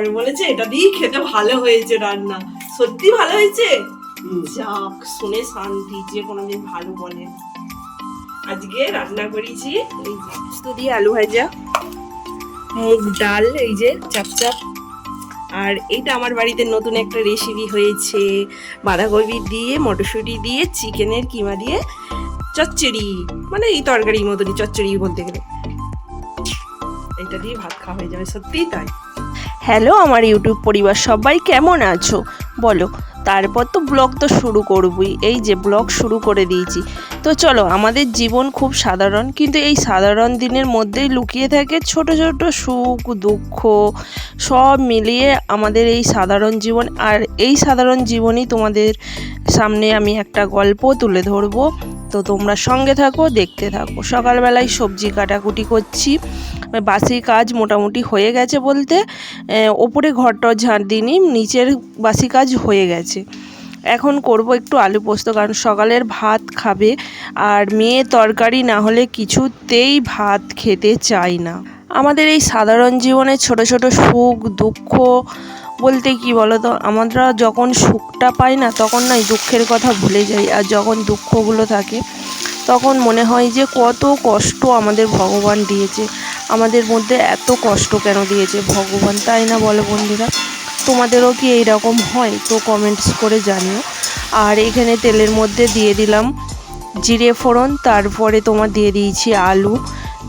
পরে বলেছে এটা দিয়ে খেতে ভালো হয়েছে রান্না, সত্যি ভালো হয়েছে। যাক, শুনে শান্তি, যে কোনোদিন ভালো বলে। আজকে রান্না করেছি এই যে পোস্ত দিয়ে আলু ভাজা, মুগ ডাল, এই যে চাপচাপ। আর এইটা আমার বাড়িতে নতুন একটা রেসিপি হয়েছে, বাঁধাকপি দিয়ে মটরশুঁটি দিয়ে চিকেনের কিমা দিয়ে চচ্চড়ি, মানে এই তরকারির মতনই, চচ্চড়ি বলতে গেলে। এটা দিয়ে ভাত খাওয়া হয়ে যাবে, সত্যিই তাই। হ্যালো আমার ইউটিউব পরিবার, সবাই কেমন আছো বলো। তারপর তো ব্লগ তো শুরু করবই, এই যে ব্লগ শুরু করে দিয়েছি। তো চলো, আমাদের জীবন খুব সাধারণ, কিন্তু এই সাধারণ দিনের মধ্যেই লুকিয়ে থাকে ছোট ছোট সুখ দুঃখ, সব মিলিয়ে আমাদের এই সাধারণ জীবন। আর এই সাধারণ জীবনই তোমাদের সামনে আমি একটা গল্প তুলে ধরবো, তো তোমরা সঙ্গে থাকো, দেখতে থাকো। সকালবেলায় সবজি কাটাকুটি করছি, বাসি কাজ মোটামুটি হয়ে গেছে বলতে ওপরে ঘরটা ঝাড় দিইনি, নিচের বাসি কাজ হয়ে গেছে। এখন করব একটু আলু পোস্ত, কারণ সকালের ভাত খাবে, আর মেয়ে তরকারি না হলে কিছুতেই ভাত খেতে চায় না। আমাদের এই সাধারণ জীবনে ছোট ছোট সুখ দুঃখ বলতে কি বলো তো, আমরা যখন সুখটা পাই না তখন নয় দুঃখের কথা ভুলে যাই, আর যখন দুঃখগুলো থাকে তখন মনে হয় যে কত কষ্ট আমাদের ভগবান দিয়েছে, আমাদের মধ্যে এত কষ্ট কেন দিয়েছে ভগবান, তাই না বলো বন্ধুরা? তোমাদেরও কি এইরকম হয়? তো কমেন্টস করে জানিও। আর এখানে তেলের মধ্যে দিয়ে দিলাম জিরে ফোড়ন, তারপরে তোমার দিয়ে দিয়েছি আলু,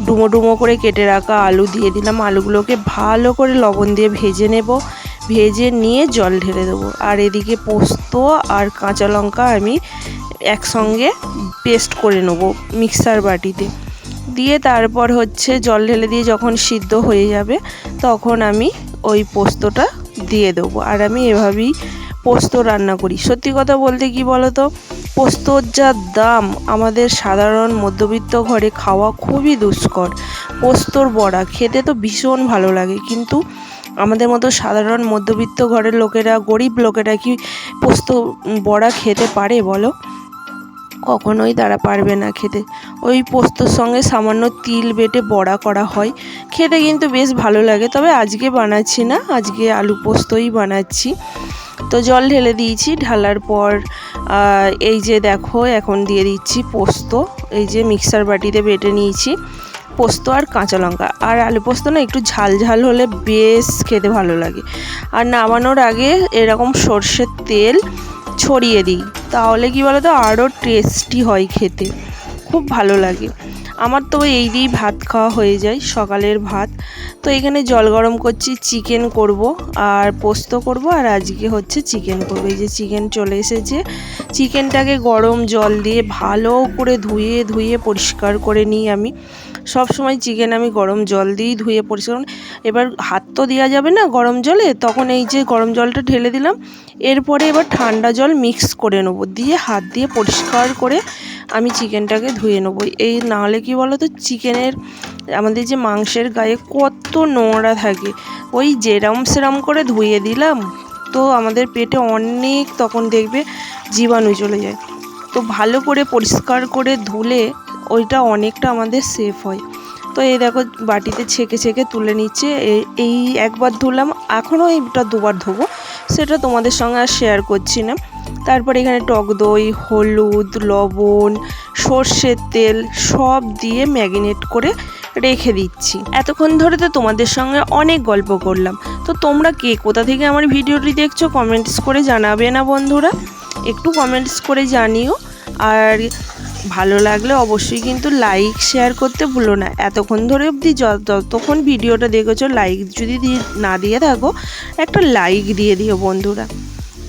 ডুমো ডুমো করে কেটে রাখা আলু দিয়ে দিলাম। আলুগুলোকে ভালো করে লবণ দিয়ে ভেজে নেব, ভেজে নিয়ে জল ঢেলে দেবো। আর এদিকে পোস্ত আর কাঁচা লঙ্কা আমি একসঙ্গে পেস্ট করে নেব মিক্সার বাটিতে দিয়ে, তারপর হচ্ছে জল ঢেলে দিয়ে যখন সিদ্ধ হয়ে যাবে তখন আমি ওই পোস্তটা দিয়ে দেবো। আর আমি এভাবেই পোস্ত রান্না করি। সত্যি কথা বলতে কি বলো তো, পোস্তর যা দাম, আমাদের সাধারণ মধ্যবিত্ত ঘরে খাওয়া খুবই দুষ্কর। পোস্তর বড়া খেতে তো ভীষণ ভালো লাগে, কিন্তু আমাদের মতো সাধারণ মধ্যবিত্ত ঘরের লোকেরা, গরিব লোকেরা কি পোস্ত বড়া খেতে পারে বলো? কখনোই তারা পারবে না খেতে। ওই পোস্তর সঙ্গে সামান্য তিল বেটে বড়া করা হয়, খেতে কিন্তু বেশ ভালো লাগে। তবে আজকে বানাচ্ছি না, আজকে আলু পোস্তই বানাচ্ছি। তো জল ঢেলে দিয়েছি, ঢালার পর এই যে দেখো এখন দিয়ে দিচ্ছি পোস্ত, এই যে মিক্সার বাটিতে বেটে নিয়েছি পোস্ত আর কাঁচা লঙ্কা। আর আলু পোস্ত না একটু ঝাল ঝাল হলে বেশ খেতে ভালো লাগে। আর নামানোর আগে এরকম সর্ষের তেল ছড়িয়ে দিই, তাহলে কি বলো তো আরও টেস্টি হয় খেতে, খুব ভালো লাগে। আমার তো এই দিয়েই ভাত খাওয়া হয়ে যায়, সকালের ভাত। তো এখানে জল গরম করছি, চিকেন করব আর পোস্ত করব, আর আজকে হচ্ছে চিকেন করব। এই যে চিকেন চলে এসেছে, চিকেনটাকে গরম জল দিয়ে ভালো করে ধুয়ে ধুয়ে পরিষ্কার করে নিই আমি। সব সময় চিকেন আমি গরম জল দিয়েই ধুয়ে পরিষ্কার। এবার হাত তো দেওয়া যাবে না গরম জলে, তখন এই যে গরম জলটা ঢেলে দিলাম, এরপরে এবার ঠান্ডা জল মিক্স করে নেবো, দিয়ে হাত দিয়ে পরিষ্কার করে আমি চিকেনটাকে ধুয়ে নেবো। এই নাহলে কি বলো তো, চিকেনের আমাদের যে মাংসের গায়ে কত নোংরা থাকে, ওই যেরম সেরম করে ধুয়ে দিলাম তো আমাদের পেটে অনেক তখন দেখবে জীবাণু চলে যায়। তো ভালো করে পরিষ্কার করে ধুলে ওইটা অনেকটা আমাদের সেফ হয়। তো এই দেখো বাটিতে ছেঁকে ছেঁকে তুলে নিচ্ছে, এই একবার ধুলাম, এখনও এইটা দুবার ধোবো, সেটা তোমাদের সঙ্গে আর শেয়ার করছি না। তারপর এখানে টক দই, হলুদ, লবণ, সর্ষের তেল সব দিয়ে ম্যারিনেট করে রেখে দিচ্ছি। এতক্ষণ ধরে তো তোমাদের সঙ্গে অনেক গল্প করলাম, তো তোমরা কে কোথা থেকে আমার ভিডিওটি দেখছো কমেন্টস করে জানাবে না বন্ধুরা? একটু কমেন্টস করে জানিও। আর ভালো লাগলে অবশ্যই কিন্তু লাইক শেয়ার করতে ভুলো না। এতক্ষণ ধরে অবধি যতক্ষণ ভিডিওটা দেখেছো, লাইক যদি না দিয়ে থাকো একটা লাইক দিয়ে দিও বন্ধুরা।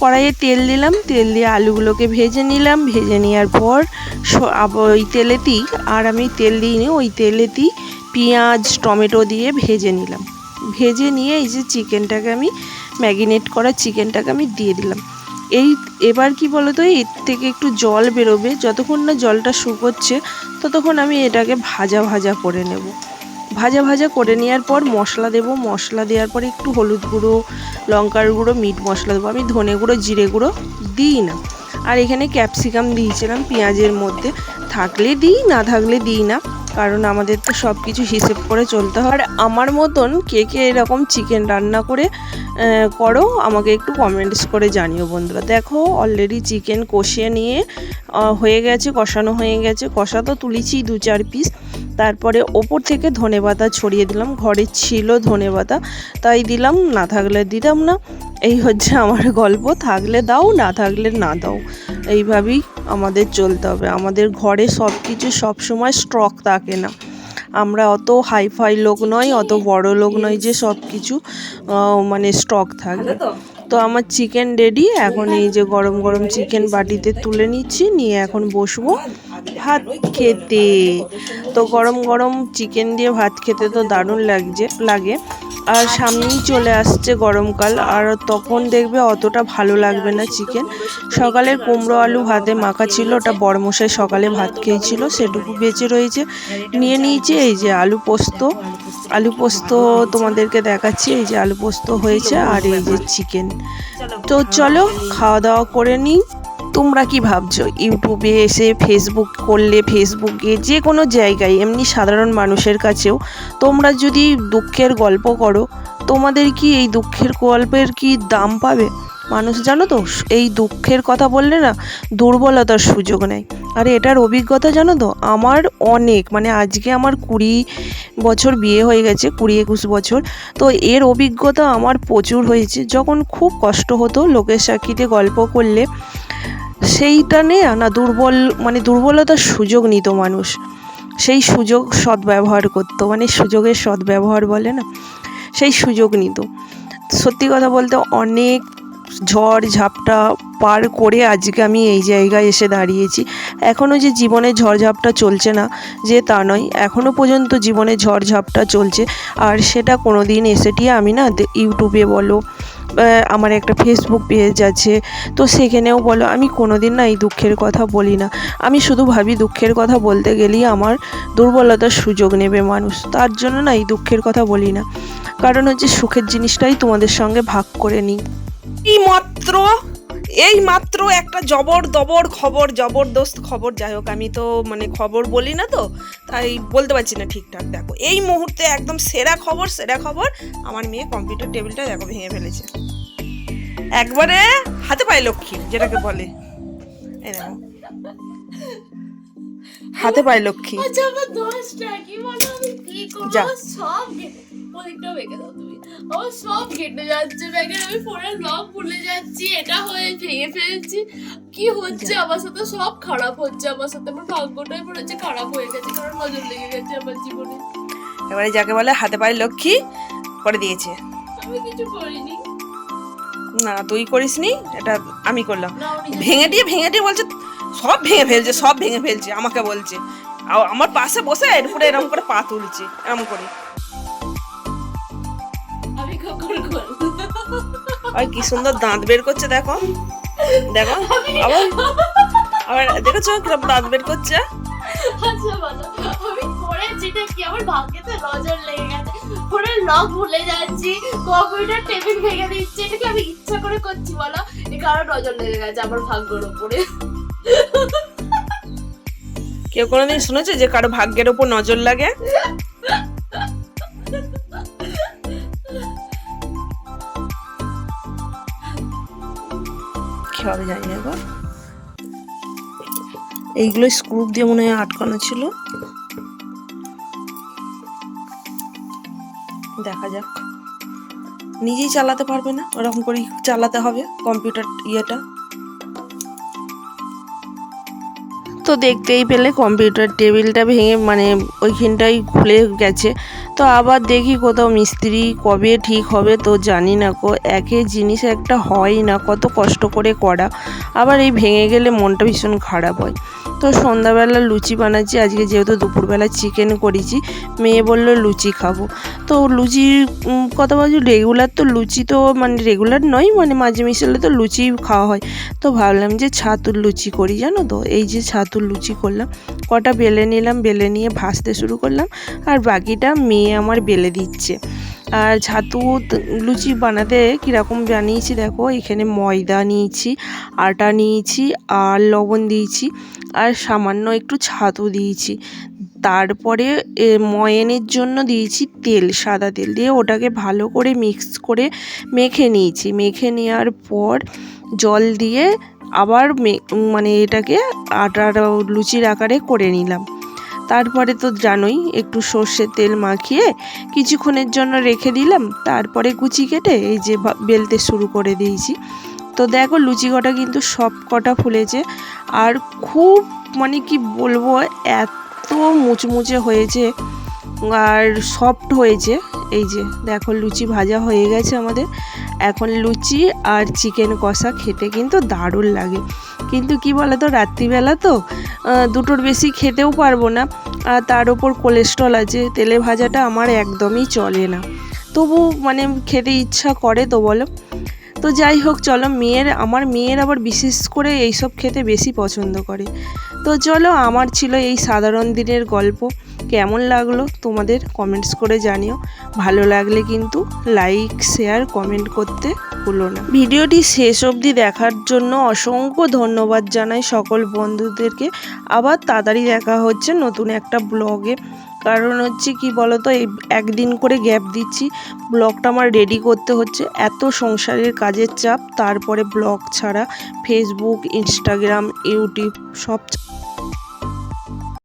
কড়াইয়ে তেল দিলাম, তেল দিয়ে আলুগুলোকে ভেজে নিলাম, ভেজে নেওয়ার পর ওই তেলেতেই, আর আমি তেল দিইনি, ওই তেলেতেই পেঁয়াজ টমেটো দিয়ে ভেজে নিলাম। ভেজে নিয়ে এই যে চিকেনটাকে আমি ম্যারিনেট করা চিকেনটাকে আমি দিয়ে দিলাম। এবার কি বলো তো, এর থেকে একটু জল বেরোবে, যতক্ষণ না জলটা শুকোচ্ছে ততক্ষণ আমি এটাকে ভাজা ভাজা করে নেব। ভাজা ভাজা করে নেওয়ার পর মশলা দেব, মশলা দেওয়ার পরে একটু হলুদ গুঁড়ো, লঙ্কার গুঁড়ো, মিট মশলা দেবো। আমি ধনে গুঁড়ো জিরে গুঁড়ো দিই না। আর এখানে ক্যাপসিকাম দিয়েছিলাম পেঁয়াজের মধ্যে, থাকলে দিই না থাকলে দিই না। কারণ আমাদের তো সব কিছু হিসেব করে চলতে হয়। আর আমার মতন কে কে এরকম চিকেন রান্না করে করো আমাকে একটু কমেন্টস করে জানিও বন্ধুরা। দেখো অলরেডি চিকেন কষিয়ে নিয়ে হয়ে গেছে, কষানো হয়ে গেছে। কষা তো তুলেছি 2-4 পিস। তারপরে ওপর থেকে ধনেপাতা ছড়িয়ে দিলাম, ঘরে ছিল ধনেপাতা তাই দিলাম, না থাকলে দিতাম না। এই হচ্ছে আমার গল্প, থাকলে দাও না থাকলে না দাও, এইভাবেই আমাদের চলতে হবে। আমাদের ঘরে সব কিছু সবসময় স্টক থাকে না, আমরা অত হাইফাই লোক নয়, অত বড় লোক নয় যে সব কিছু মানে স্টক থাকবে। তো আমার চিকেন রেডি। এখন এই যে গরম গরম চিকেন বাটিতে তুলে নিচ্ছি, নিয়ে এখন বসবো ভাত খেতে। তো গরম গরম চিকেন দিয়ে ভাত খেতে তো দারুণ লাগে। আর সামনেই চলে আসছে গরমকাল, আর তখন দেখবে অতটা ভালো লাগবে না চিকেন। সকালের কুমড়ো আলু ভাতে মাখা ছিল, ওটা বড়মশাই সকালে ভাত খেয়েছিল, সেটুকু বেঁচে রয়েছে। নিয়ে নিয়েছি এই যে আলু পোস্ত তোমাদেরকে দেখাচ্ছি। এই যে আলু পোস্ত হয়েছে, আর এই যে চিকেন। তো চলো খাওয়া দাওয়া করে নিই। তোমরা কি ভাবছো ইউটিউবে এসে ফেসবুক করলে, ফেসবুকে যে কোনো জায়গায় এমনি সাধারণ মানুষের কাছেও তোমরা যদি দুঃখের গল্প করো, তোমাদের কি এই দুঃখের গল্পের কি দাম পাবে মানুষ? জানো তো, এই দুঃখের কথা বললে না দুর্বলতার সুযোগ নেয়। আর এটার অভিজ্ঞতা জানো তো আমার অনেক, মানে আজকে আমার 20 বছর বিয়ে হয়ে গেছে, 20-21 বছর। তো এর অভিজ্ঞতা আমার প্রচুর হয়েছে। যখন খুব কষ্ট হতো লোকের সাক্ষীতে গল্প করলে, সেইটা নিয়ে না দুর্বলতার সুযোগ নিত মানুষ, সেই সুযোগ সদ্ব্যবহার করতো, মানে সুযোগের সদ্ব্যবহার বলে না, সেই সুযোগ নিত। সত্যি কথা বলতে অনেক ঝড় ঝাপটা পার করে আজকে আমি এই জায়গায় এসে দাঁড়িয়েছি। এখনও যে জীবনে ঝড়ঝাপটা চলছে না যে তা নয়, এখনও পর্যন্ত জীবনে ঝড়ঝাপটা চলছে। আর সেটা কোনো দিন এসেটি আমি না ইউটিউবে বলো, আমার একটা ফেসবুক পেজ আছে, তো সেখানেও বলো, আমি কোনো দিন না এই দুঃখের কথা বলি না। আমি শুধু ভাবি দুঃখের কথা বলতে গেলেই আমার দুর্বলতার সুযোগ নেবে মানুষ, তার জন্য না এই দুঃখের কথা বলি না। কারণ হচ্ছে সুখের জিনিসটাই তোমাদের সঙ্গে ভাগ করে নিই। এই মাত্র একটা জবরদস্ত খবর, যাই হোক আমি তো মানে খবর বলি না তো তাই বলতে পারছি না ঠিকঠাক। দেখো এই মুহূর্তে একদম সেরা খবর, আমার মেয়ে কম্পিউটার টেবিলটা দেখো ভেঙে ফেলেছে, একবারে হাতে পায়ে লক্ষ্মী যেটাকে বলে। এই দেখো হাতে পায়ে লক্ষ্মী। যা সব কেটে যাচ্ছে ব্যাগের, আমি ফোনের লক ভুলে যাচ্ছি, এটা হয়ে ভেঙে ফেলছি। কি হচ্ছে আমার সাথে? সব খারাপ হচ্ছে আমার সাথে। আমার ভাগ্যটাই মনে হচ্ছে খারাপ হয়ে গেছে, কারণ নজর লেগে গেছে আমার জীবনে। এবারে যাকে বলে হাতে পায়ে লক্ষ্মী করে দিয়েছে। আমি কিছু করিনি। না তুই করিসনি, এটা আমি করলাম। ভেঙে দিয়ে বলছে সব ভেঙে ফেলছে আমাকে বলছে। আমার পাশে বসে এরপরে এরকম করে পা তুলছে, এরকম করে। আর কি সুন্দর দাঁত বের করছে, দেখো আবার দেখেছো কিরকম দাঁত বের করছে। আচ্ছা বলো, আমি করেছিটা কি? আমার ভাগ্যেতে নজর লেগে গেছে, ফোনের লক ভুলে যাচ্ছি, কম্পিউটার টেবিল ভেঙে দিচ্ছি। এটা কি আমি ইচ্ছা করে করছি বলো? এই কারো নজর লেগে গেছে আমার ভাগ্যের উপরে। কেউ কোনোদিন শুনেছে যে কারো ভাগ্যের উপর নজর লাগে? কি হবে জানি না। এবার এইগুলো স্ক্রু দিয়ে মনে হয় আটকানো ছিল, দেখা যাক। নিজেই চালাতে পারবে না, ওরকম করে চালাতে হবে কম্পিউটার ইয়েটা। তো দেখতেই পেলে কম্পিউটার টেবিলটা ভেঙে মানে ওইখানটাই খুলে গেছে। তো আবার দেখি কোথাও মিস্ত্রি কবে ঠিক হবে তো জানি না গো। একই জিনিস একটা হয় না, কত কষ্ট করে করা, আবার এই ভেঙে গেলে মনটা ভীষণ খারাপ হয়। তো সন্ধ্যাবেলা লুচি বানাচ্ছি আজকে, যেহেতু দুপুরবেলা চিকেন করেছি। মেয়ে বলল লুচি খাবো, তো লুচির কথা বলছি, রেগুলার তো লুচি তো মানে রেগুলার নয়, মানে মাঝে মিশালে তো লুচি খাওয়া হয়। তো ভাবলাম যে ছাতুর লুচি করি, জানো তো এই যে ছাতুর লুচি করলাম, কটা বেলে নিলাম, বেলে নিয়ে ভাজতে শুরু করলাম, আর বাকিটা মেয়ে আমার বেলে দিচ্ছে। আর ছাতু লুচি বানাতে কীরকম বানিয়েছি দেখো, এখানে ময়দা নিয়েছি, আটা নিয়েছি, আর লবণ দিয়েছি, আর সামান্য একটু ছাতু দিয়েছি, তারপরে ময়ানের জন্য দিয়েছি তেল, সাদা তেল দিয়ে ওটাকে ভালো করে মিক্স করে মেখে নিয়েছি। মেখে নেওয়ার পর জল দিয়ে আবার মানে এটাকে আটার লুচির আকারে করে নিলাম। তারপরে তো জানোই একটু সর্ষের তেল মাখিয়ে কিছুক্ষণের জন্য রেখে দিলাম। তারপরে কুচি কেটে এই যে বেলতে শুরু করে দিয়েছি। তো দেখো লুচি কটা কিন্তু সব কটা ফুলেছে, আর খুব মানে কি বলবো, এত মুচমুচে হয়েছে আর সফট হয়েছে। এই যে দেখো লুচি ভাজা হয়ে গেছে আমাদের। এখন লুচি আর চিকেন কষা খেতে কিন্তু দারুণ লাগে, কিন্তু কি বলো তো, রাত্রিবেলা তো দুটোর বেশি খেতেও পারবো না, আর তার ওপর কোলেস্ট্রল আছে, তেলে ভাজাটা আমার একদমই চলে না, তবু মানে খেতে ইচ্ছা করে তো বলো। তো যাই হোক চলো, আমার মেয়ের আবার বিশেষ করে এইসব খেতে বেশি পছন্দ করে। তো চলো, আমার ছিল এই সাধারণ দিনের গল্প। কেমন লাগলো তোমাদের কমেন্টস করে জানিও। ভালো লাগলে কিন্তু লাইক, শেয়ার, কমেন্ট করতে ভুলো না। ভিডিওটি শেষ অবধি দেখার জন্য অসংখ্য ধন্যবাদ জানাই সকল বন্ধুদেরকে। আবার তাড়াতাড়ি দেখা হচ্ছে নতুন একটা ব্লগে। কারণ হচ্ছে কি বলতো, এই একদিন করে গ্যাপ দিচ্ছি, ব্লগটা আমার রেডি করতে হচ্ছে, এত সংসারের কাজের চাপ, তারপরে ব্লগ ছাড়া ফেসবুক, ইনস্টাগ্রাম, ইউটিউব সব